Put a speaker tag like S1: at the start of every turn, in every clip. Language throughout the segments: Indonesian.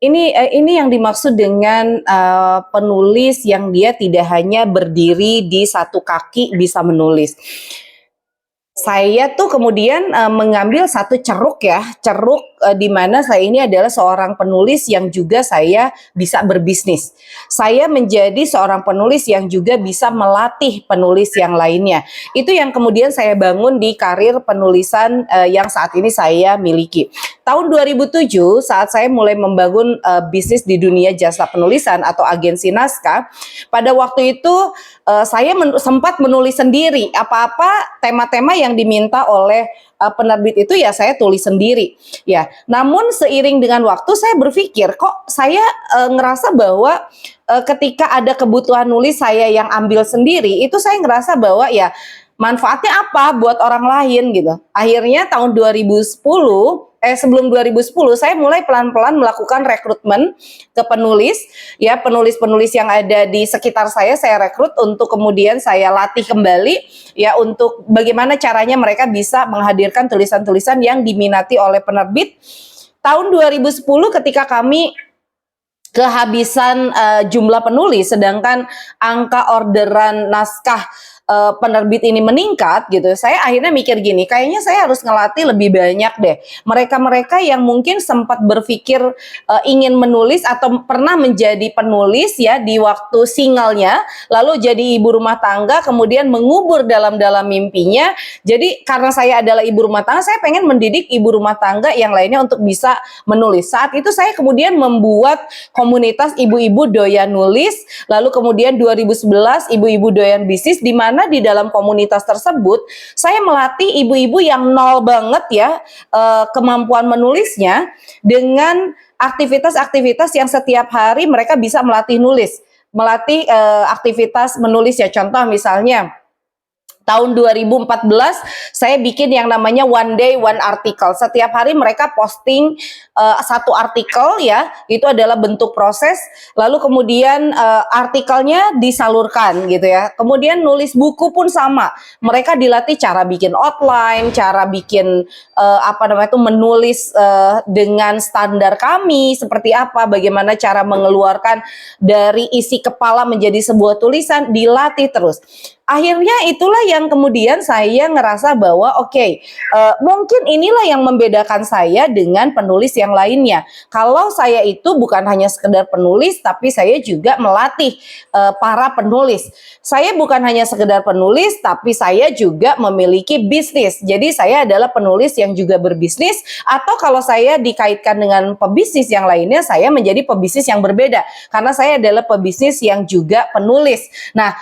S1: Ini yang dimaksud dengan penulis yang dia tidak hanya berdiri di satu kaki bisa menulis. Saya tuh kemudian mengambil satu ceruk di mana saya ini adalah seorang penulis yang juga saya bisa berbisnis. Saya menjadi seorang penulis yang juga bisa melatih penulis yang lainnya. Itu yang kemudian saya bangun di karir penulisan yang saat ini saya miliki. Tahun 2007 saat saya mulai membangun bisnis di dunia jasa penulisan atau agensi naskah, pada waktu itu saya sempat menulis sendiri apa-apa tema-tema yang diminta oleh penerbit itu ya saya tulis sendiri ya. Namun seiring dengan waktu saya berpikir kok saya ngerasa bahwa ketika ada kebutuhan nulis saya yang ambil sendiri itu saya ngerasa bahwa ya manfaatnya apa buat orang lain gitu. Akhirnya tahun 2010 sebelum 2010 saya mulai pelan-pelan melakukan rekrutmen ke penulis ya, penulis-penulis yang ada di sekitar saya rekrut untuk kemudian saya latih kembali ya untuk bagaimana caranya mereka bisa menghadirkan tulisan-tulisan yang diminati oleh penerbit. Tahun 2010 ketika kami kehabisan jumlah penulis sedangkan angka orderan naskah penerbit ini meningkat gitu, saya akhirnya mikir gini, kayaknya saya harus ngelatih lebih banyak deh mereka-mereka yang mungkin sempat berpikir ingin menulis atau pernah menjadi penulis ya di waktu singlenya, lalu jadi ibu rumah tangga kemudian mengubur dalam-dalam mimpinya. Jadi karena saya adalah ibu rumah tangga, saya pengen mendidik ibu rumah tangga yang lainnya untuk bisa menulis. Saat itu saya kemudian membuat komunitas ibu-ibu doyan nulis, lalu kemudian 2011 ibu-ibu doyan bisnis, di mana di dalam komunitas tersebut saya melatih ibu-ibu yang nol banget ya kemampuan menulisnya dengan aktivitas-aktivitas yang setiap hari mereka bisa melatih nulis, melatih aktivitas menulis ya. Contoh misalnya tahun 2014 saya bikin yang namanya one day one article. Setiap hari mereka posting satu artikel ya, itu adalah bentuk proses. Lalu kemudian artikelnya disalurkan gitu ya. Kemudian nulis buku pun sama. Mereka dilatih cara bikin outline, cara bikin menulis dengan standar kami seperti apa, bagaimana cara mengeluarkan dari isi kepala menjadi sebuah tulisan, dilatih terus. Akhirnya itulah yang kemudian saya ngerasa bahwa mungkin inilah yang membedakan saya dengan penulis yang lainnya. Kalau saya itu bukan hanya sekedar penulis, tapi saya juga melatih para penulis. Saya bukan hanya sekedar penulis, tapi saya juga memiliki bisnis. Jadi saya adalah penulis yang juga berbisnis, atau kalau saya dikaitkan dengan pebisnis yang lainnya, saya menjadi pebisnis yang berbeda. Karena saya adalah pebisnis yang juga penulis. Nah,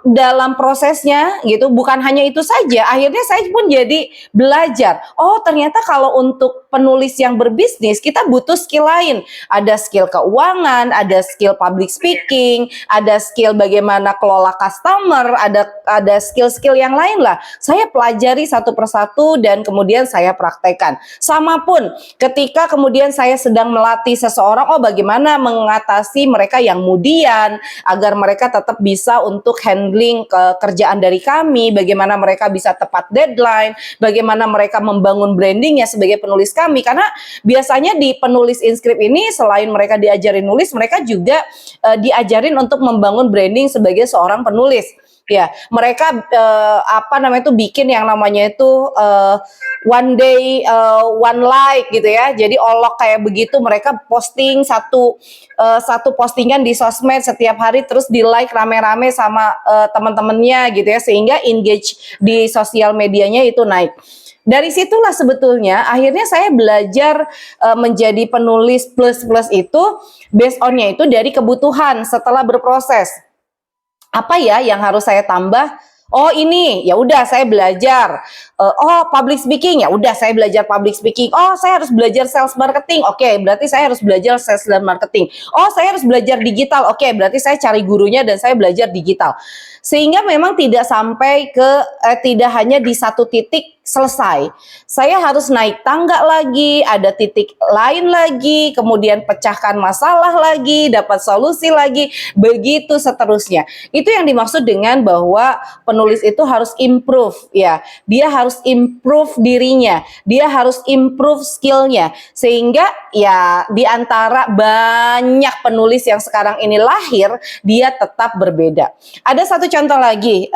S1: dalam prosesnya gitu, bukan hanya itu saja, akhirnya saya pun jadi belajar, oh ternyata kalau untuk penulis yang berbisnis kita butuh skill lain, ada skill keuangan, ada skill public speaking, ada skill bagaimana kelola customer, ada skill-skill yang lain lah. Saya pelajari satu persatu dan kemudian saya praktekkan. Sama pun ketika kemudian saya sedang melatih seseorang, oh bagaimana mengatasi mereka yang kemudian agar mereka tetap bisa untuk handling kerjaan dari kami, bagaimana mereka bisa tepat deadline, bagaimana mereka membangun brandingnya sebagai penulis kami. Karena biasanya di penulis inskrip ini selain mereka diajarin nulis, mereka juga diajarin untuk membangun branding sebagai seorang penulis. Ya, mereka bikin yang namanya itu one day one like gitu ya. Jadi olok kayak begitu, mereka posting satu postingan di sosmed setiap hari, terus di like rame-rame sama teman-temannya gitu ya, sehingga engage di sosial medianya itu naik. Dari situlah sebetulnya akhirnya saya belajar menjadi penulis plus itu based on-nya itu dari kebutuhan setelah berproses. Apa ya yang harus saya tambah? Oh ini, ya udah saya belajar. Public speaking, ya udah saya belajar public speaking. Oh saya harus belajar sales marketing. Oke, berarti saya harus belajar sales dan marketing. Oh saya harus belajar digital. Oke, berarti saya cari gurunya dan saya belajar digital. Sehingga memang tidak sampai ke tidak hanya di satu titik selesai. Saya harus naik tangga lagi, ada titik lain lagi, kemudian pecahkan masalah lagi, dapat solusi lagi, begitu seterusnya. Itu yang dimaksud dengan bahwa penulis penulis itu harus improve ya. Dia harus improve dirinya, dia harus improve skillnya, sehingga ya di antara banyak penulis yang sekarang ini lahir, dia tetap berbeda. Ada satu contoh lagi,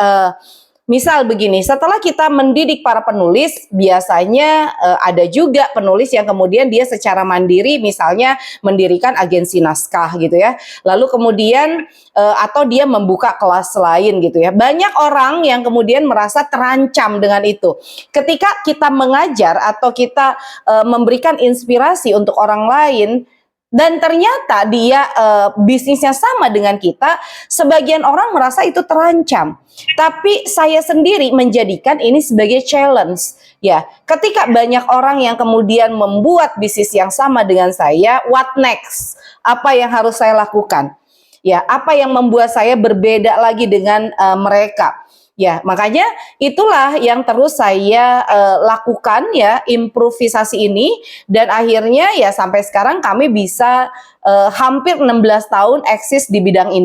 S1: misal begini, setelah kita mendidik para penulis, biasanya ada juga penulis yang kemudian dia secara mandiri misalnya mendirikan agensi naskah gitu ya. Lalu kemudian atau dia membuka kelas lain gitu ya. Banyak orang yang kemudian merasa terancam dengan itu. Ketika kita mengajar atau kita memberikan inspirasi untuk orang lain, dan ternyata dia bisnisnya sama dengan kita, sebagian orang merasa itu terancam. Tapi saya sendiri menjadikan ini sebagai challenge. Ya, ketika banyak orang yang kemudian membuat bisnis yang sama dengan saya, what next? Apa yang harus saya lakukan? Ya, apa yang membuat saya berbeda lagi dengan mereka? Ya, makanya itulah yang terus saya lakukan ya, improvisasi ini, dan akhirnya ya sampai sekarang kami bisa hampir 16 tahun eksis di bidang ini.